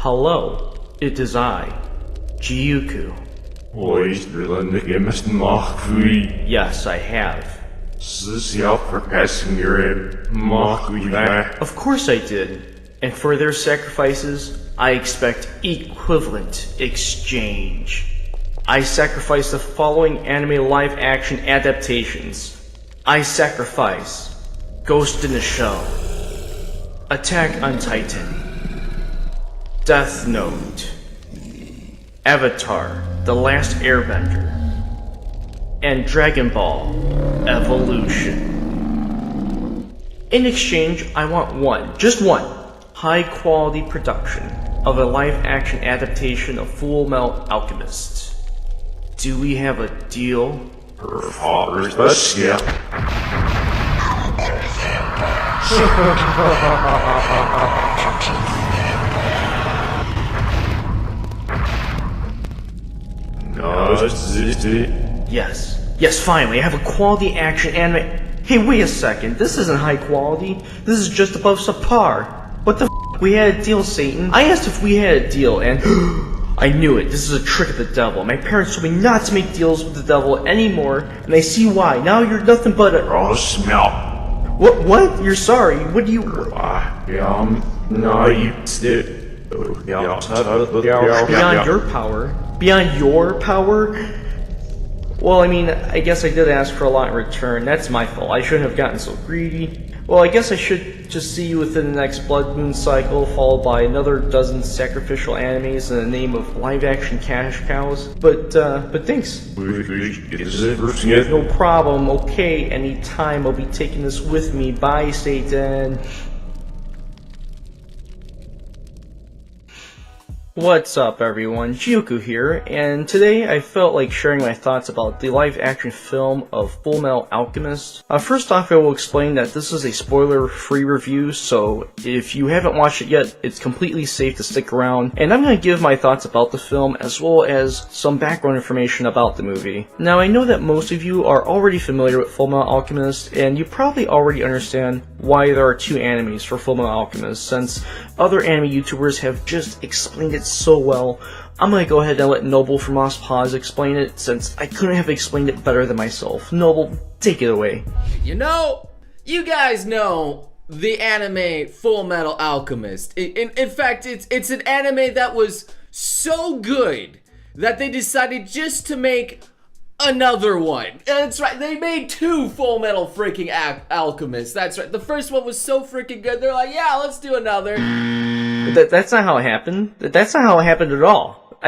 Hello, it is I, Jeiku. Yes, I have. Of course I did. And for their sacrifices, I expect equivalent exchange. I sacrifice the following anime live-action adaptations. I sacrifice Ghost in the Shell, Attack on Titan, Death Note, Avatar: The Last Airbender, and Dragon Ball Evolution. In exchange, I want one, just one, high-quality production of a live-action adaptation of Fullmetal Alchemist. Do we have a deal? Her father's the skip. Yes, finally, I have a quality action anime. Hey, wait a second, this isn't high quality. This is just above subpar. What the f? We had a deal, Satan. I asked if we had a deal, and I knew it. This is a trick of the devil. My parents told me not to make deals with the devil anymore, and I see why. Now you're nothing but a— Oh, smell. What? You're sorry. What do you— No, you did. Beyond your power? Beyond your power? Well, I mean, I guess I did ask for a lot in return. That's my fault. I shouldn't have gotten so greedy. Well, I guess I should just see you within the next Blood Moon cycle, followed by another dozen sacrificial animes in the name of live-action cash cows. But thanks. No problem. Okay, anytime. I'll be taking this with me. Bye, Satan. What's up, everyone? Jeiku here, and today I felt like sharing my thoughts about the live-action film of Fullmetal Alchemist. First off, I will explain that this is a spoiler-free review, so if you haven't watched it yet, it's completely safe to stick around, and I'm going to give my thoughts about the film as well as some background information about the movie. Now, I know that most of you are already familiar with Fullmetal Alchemist, and you probably already understand why there are two animes for Fullmetal Alchemist, since other anime YouTubers have just explained it so well. I'm gonna go ahead and let Noble from Lost Pause explain it, since I couldn't have explained it better than myself. Noble, take it away. You know, you guys know the anime Fullmetal Alchemist. In fact, it's an anime that was so good that they decided just to make another one. That's right, they made two Fullmetal freaking Alchemists. That's right, the first one was so freaking good, they're like, yeah, let's do another. That's not how it happened. That's not how it happened at all.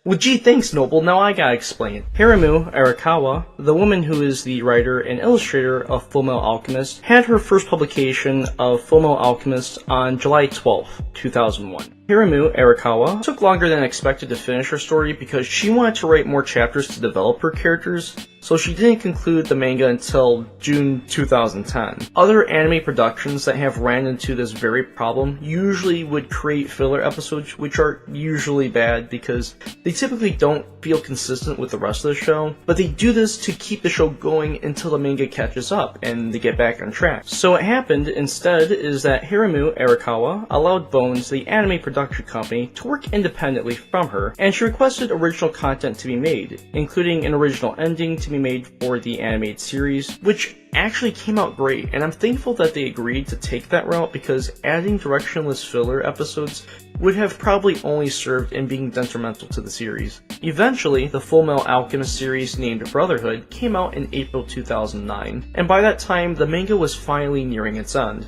Well, gee, thanks, Noble. Now I gotta explain. Hiromu Arakawa, the woman who is the writer and illustrator of Fullmetal Alchemist, had her first publication of Fullmetal Alchemist on July 12th, 2001. Hiromu Arakawa took longer than expected to finish her story because she wanted to write more chapters to develop her characters, so she didn't conclude the manga until June 2010. Other anime productions that have ran into this very problem usually would create filler episodes, which are usually bad because they typically don't feel consistent with the rest of the show, but they do this to keep the show going until the manga catches up and they get back on track. So what happened instead is that Hiromu Arakawa allowed Bones, the anime production company, to work independently from her, and she requested original content to be made, including an original ending to be made for the animated series, which actually came out great, and I'm thankful that they agreed to take that route because adding directionless filler episodes would have probably only served in being detrimental to the series. Eventually, the Fullmetal Alchemist series named Brotherhood came out in April 2009, and by that time the manga was finally nearing its end.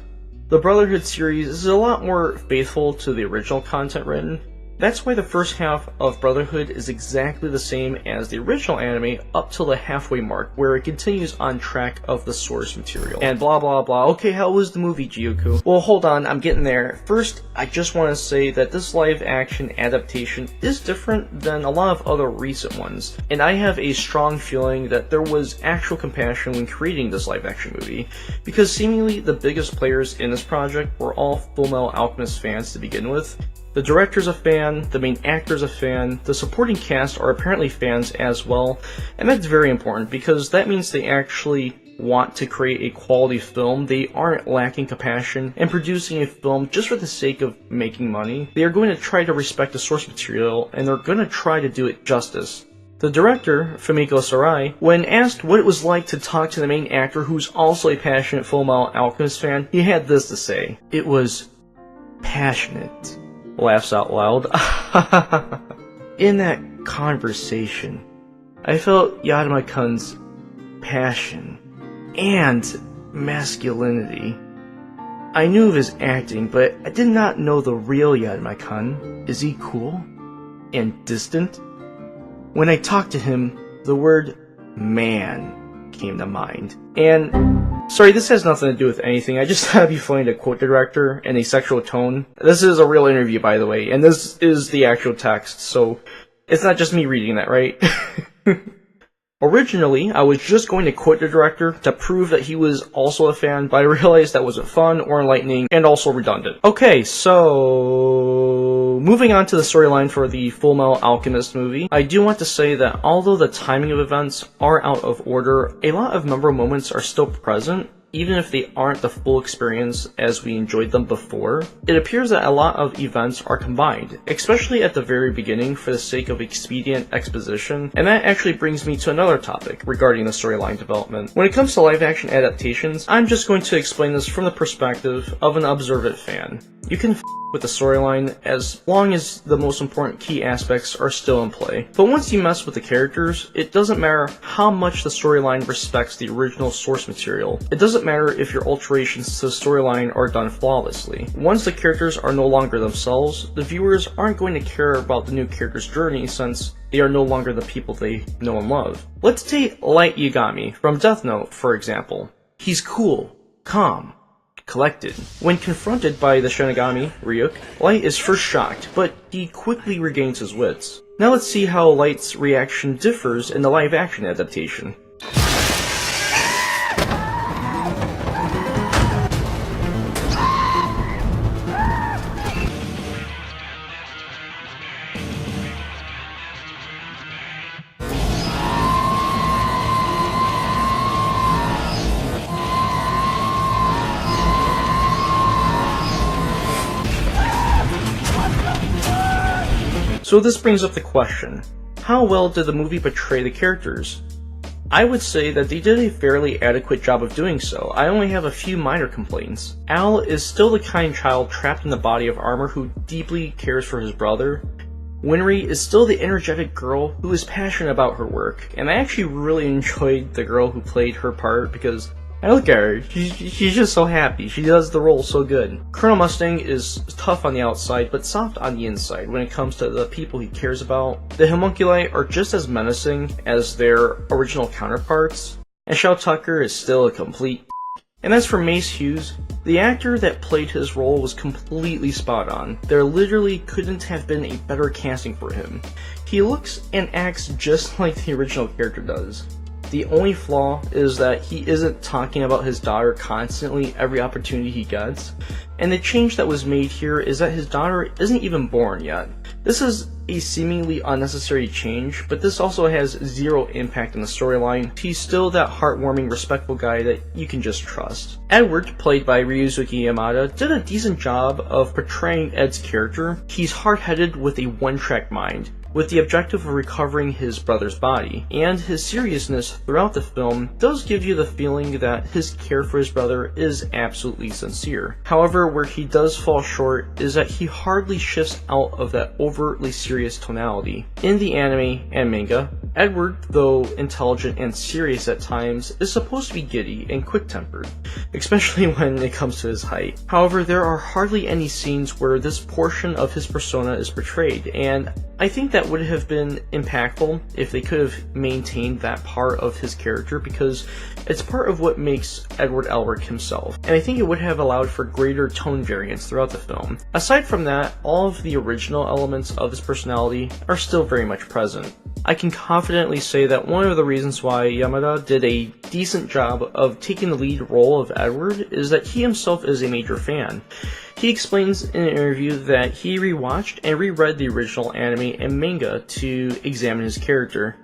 The Brotherhood series is a lot more faithful to the original content written. That's why the first half of Brotherhood is exactly the same as the original anime up till the halfway mark, where it continues on track of the source material. And blah blah blah. Okay, how was the movie, Jeiku? Well, hold on, I'm getting there. First, I just want to say that this live-action adaptation is different than a lot of other recent ones, and I have a strong feeling that there was actual compassion when creating this live-action movie, because seemingly the biggest players in this project were all Fullmetal Alchemist fans to begin with. The director's a fan, the main actor's a fan, the supporting cast are apparently fans as well, and that's very important because that means they actually want to create a quality film, they aren't lacking compassion and producing a film just for the sake of making money. They are going to try to respect the source material, and they're going to try to do it justice. The director, Fumiko Sarai, when asked what it was like to talk to the main actor who's also a passionate Fullmetal Alchemist fan, he had this to say: "It was passionate." Laughs out loud. In that conversation, I felt Yadama-kun's passion and masculinity. I knew of his acting, but I did not know the real Yadama-kun. Is he cool and distant? When I talked to him, the word man came to mind. And, sorry, this has nothing to do with anything. I just thought it'd be funny to quote the director in a sexual tone. This is a real interview, by the way, and this is the actual text, so it's not just me reading that, right? Originally, I was just going to quote the director to prove that he was also a fan, but I realized that wasn't fun or enlightening and also redundant. Okay, so moving on to the storyline for the Fullmetal Alchemist movie, I do want to say that although the timing of events are out of order, a lot of memorable moments are still present, even if they aren't the full experience as we enjoyed them before. It appears that a lot of events are combined, especially at the very beginning for the sake of expedient exposition, and that actually brings me to another topic regarding the storyline development. When it comes to live-action adaptations, I'm just going to explain this from the perspective of an observant fan. You can with the storyline as long as the most important key aspects are still in play. But once you mess with the characters, it doesn't matter how much the storyline respects the original source material. It doesn't matter if your alterations to the storyline are done flawlessly. Once the characters are no longer themselves, the viewers aren't going to care about the new character's journey since they are no longer the people they know and love. Let's take Light Yagami from Death Note, for example. He's cool, calm, collected. When confronted by the Shinigami, Ryuk, Light is first shocked, but he quickly regains his wits. Now let's see how Light's reaction differs in the live-action adaptation. So this brings up the question, how well did the movie portray the characters? I would say that they did a fairly adequate job of doing so. I only have a few minor complaints. Al is still the kind child trapped in the body of armor who deeply cares for his brother. Winry is still the energetic girl who is passionate about her work, and I actually really enjoyed the girl who played her part because I look at her, she's just so happy, she does the role so good. Colonel Mustang is tough on the outside, but soft on the inside when it comes to the people he cares about. The homunculi are just as menacing as their original counterparts, and Shao Tucker is still a complete And as for Mace Hughes, the actor that played his role was completely spot on. There literally couldn't have been a better casting for him. He looks and acts just like the original character does. The only flaw is that he isn't talking about his daughter constantly every opportunity he gets, and the change that was made here is that his daughter isn't even born yet. This is a seemingly unnecessary change, but this also has zero impact on the storyline. He's still that heartwarming, respectful guy that you can just trust. Edward, played by Ryusuke Yamada, did a decent job of portraying Ed's character. He's hard-headed with a one-track mind, with the objective of recovering his brother's body, and his seriousness throughout the film does give you the feeling that his care for his brother is absolutely sincere. However, where he does fall short is that he hardly shifts out of that overtly serious tonality. In the anime and manga, Edward, though intelligent and serious at times, is supposed to be giddy and quick-tempered, especially when it comes to his height. However, there are hardly any scenes where this portion of his persona is portrayed, and I think that would have been impactful if they could have maintained that part of his character, because it's part of what makes Edward Elric himself, and I think it would have allowed for greater tone variance throughout the film. Aside from that, all of the original elements of his personality are still very much present. I can confidently say that one of the reasons why Yamada did a decent job of taking the lead role of Edward is that he himself is a major fan. He explains in an interview that he rewatched and reread the original anime and manga to examine his character.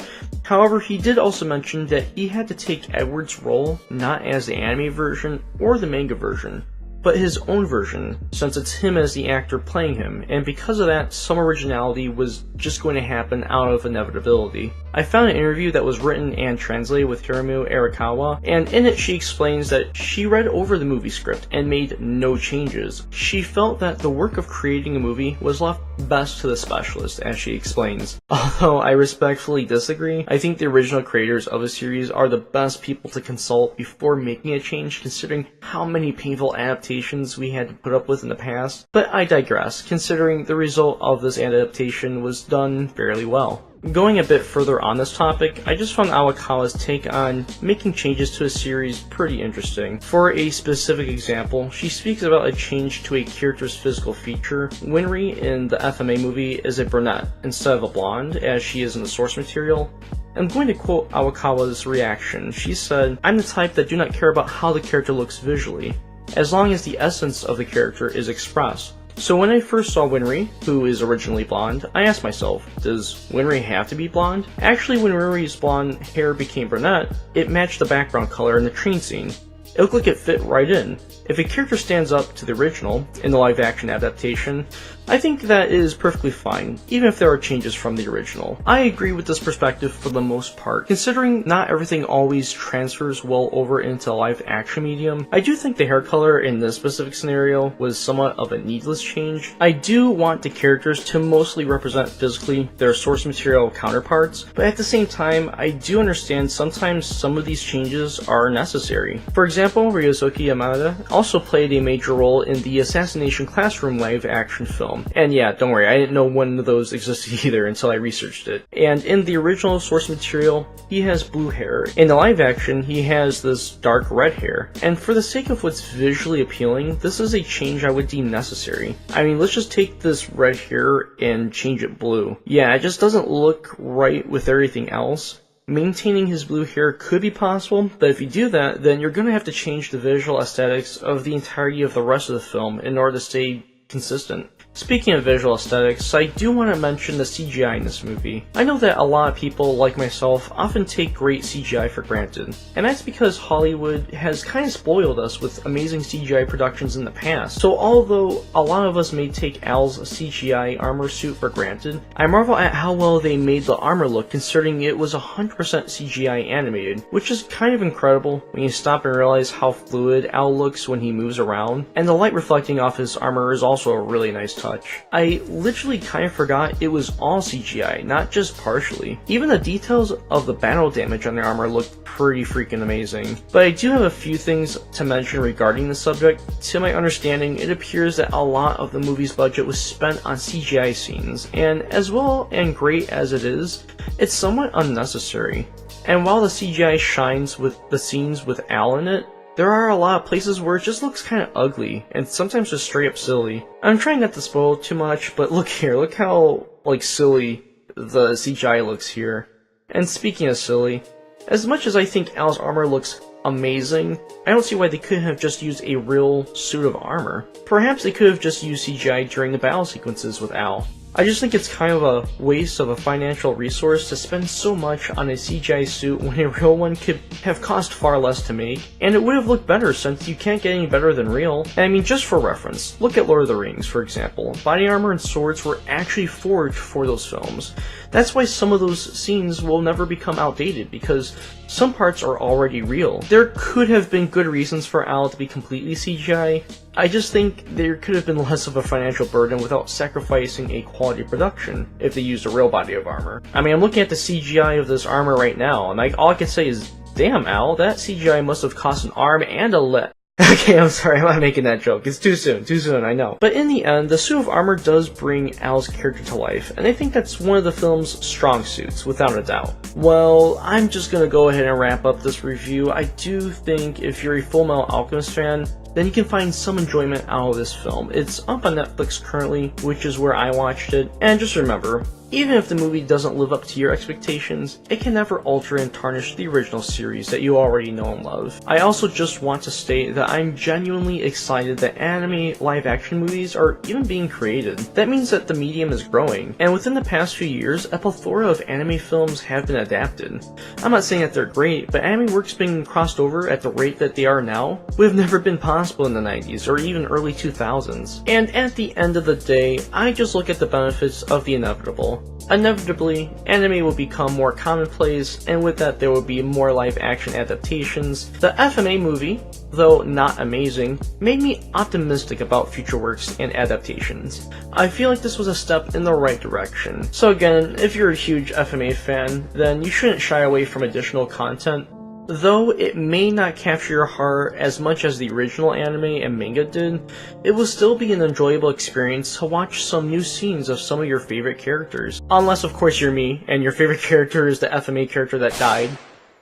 However, he did also mention that he had to take Edward's role not as the anime version or the manga version, but his own version, since it's him as the actor playing him, and because of that, some originality was just going to happen out of inevitability. I found an interview that was written and translated with Hiromu Arakawa, and in it she explains that she read over the movie script and made no changes. She felt that the work of creating a movie was left best to the specialist, as she explains. Although I respectfully disagree, I think the original creators of a series are the best people to consult before making a change, considering how many painful adaptations we had to put up with in the past. But I digress, considering the result of this adaptation was done fairly well. Going a bit further on this topic, I just found Awakawa's take on making changes to a series pretty interesting. For a specific example, she speaks about a change to a character's physical feature. Winry in the FMA movie is a brunette instead of a blonde, as she is in the source material. I'm going to quote Awakawa's reaction. She said, "I'm the type that do not care about how the character looks visually, as long as the essence of the character is expressed. So when I first saw Winry, who is originally blonde, I asked myself, does Winry have to be blonde? Actually, when Winry's blonde hair became brunette, it matched the background color in the train scene. It looked like it fit right in. If a character stands up to the original, in the live-action adaptation, I think that is perfectly fine, even if there are changes from the original. I agree with this perspective for the most part. Considering not everything always transfers well over into a live-action medium, I do think the hair color in this specific scenario was somewhat of a needless change. I do want the characters to mostly represent physically their source material counterparts, but at the same time, I do understand sometimes some of these changes are necessary. For example, Ryosuke Yamada also played a major role in the Assassination Classroom live-action film. And yeah, don't worry, I didn't know one of those existed either until I researched it. And in the original source material, he has blue hair. In the live action, he has this dark red hair. And for the sake of what's visually appealing, this is a change I would deem necessary. I mean, let's just take this red hair and change it blue. Yeah, it just doesn't look right with everything else. Maintaining his blue hair could be possible, but if you do that, then you're going to have to change the visual aesthetics of the entirety of the rest of the film in order to stay consistent. Speaking of visual aesthetics, I do want to mention the CGI in this movie. I know that a lot of people, like myself, often take great CGI for granted, and that's because Hollywood has kind of spoiled us with amazing CGI productions in the past. So although a lot of us may take Al's CGI armor suit for granted, I marvel at how well they made the armor look considering it was 100% CGI animated, which is kind of incredible when you stop and realize how fluid Al looks when he moves around, and the light reflecting off his armor is also a really nice touch. I literally kind of forgot it was all CGI, not just partially. Even the details of the battle damage on the armor looked pretty freaking amazing. But I do have a few things to mention regarding the subject. To my understanding, it appears that a lot of the movie's budget was spent on CGI scenes, and as well and great as it is, it's somewhat unnecessary. And while the CGI shines with the scenes with Al in it, there are a lot of places where it just looks kind of ugly, and sometimes just straight up silly. I'm trying not to spoil too much, but look here, look how, silly the CGI looks here. And speaking of silly, as much as I think Al's armor looks amazing, I don't see why they couldn't have just used a real suit of armor. Perhaps they could have just used CGI during the battle sequences with Al. I just think it's kind of a waste of a financial resource to spend so much on a CGI suit when a real one could have cost far less to make, and it would have looked better since you can't get any better than real. And I mean, just for reference, look at Lord of the Rings, for example. Body armor and swords were actually forged for those films. That's why some of those scenes will never become outdated, because some parts are already real. There could have been good reasons for Al to be completely CGI. I just think there could have been less of a financial burden without sacrificing a quality production if they used a real body of armor. I mean, I'm looking at the CGI of this armor right now, and all I can say is, damn Al, that CGI must have cost an arm and a leg. Okay, I'm sorry, I'm not making that joke. It's too soon, I know. But in the end, the suit of armor does bring Al's character to life, and I think that's one of the film's strong suits, without a doubt. Well, I'm just gonna go ahead and wrap up this review. I do think if you're a Fullmetal Alchemist fan, then you can find some enjoyment out of this film. It's up on Netflix currently, which is where I watched it, and just remember, even if the movie doesn't live up to your expectations, it can never alter and tarnish the original series that you already know and love. I also just want to state that I'm genuinely excited that anime live-action movies are even being created. That means that the medium is growing, and within the past few years, a plethora of anime films have been adapted. I'm not saying that they're great, but anime works being crossed over at the rate that they are now would have never been possible in the 90s or even early 2000s. And at the end of the day, I just look at the benefits of the inevitable. Inevitably, anime will become more commonplace, and with that there will be more live-action adaptations. The FMA movie, though not amazing, made me optimistic about future works and adaptations. I feel like this was a step in the right direction. So again, if you're a huge FMA fan, then you shouldn't shy away from additional content. Though it may not capture your heart as much as the original anime and manga did, it will still be an enjoyable experience to watch some new scenes of some of your favorite characters. Unless of course you're me, and your favorite character is the FMA character that died.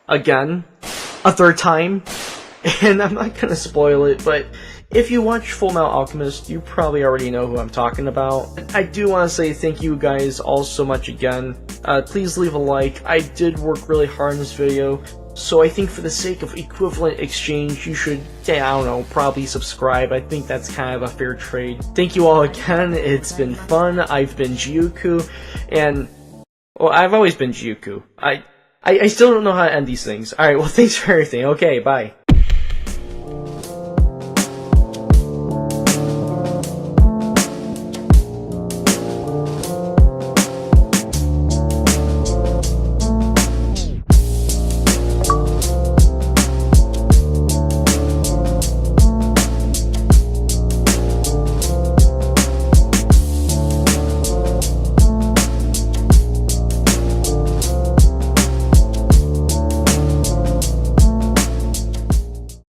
Again. A third time. And I'm not gonna spoil it, but if you watch Fullmetal Alchemist, you probably already know who I'm talking about. I do want to say thank you guys all so much again. Please leave a like. I did work really hard in this video, so I think for the sake of equivalent exchange, you should, I don't know, probably subscribe. I think that's kind of a fair trade. Thank you all again. It's been fun. I've been Jeiku, and, well, I've always been Jeiku. I still don't know how to end these things. Alright, well, thanks for everything. Okay, bye.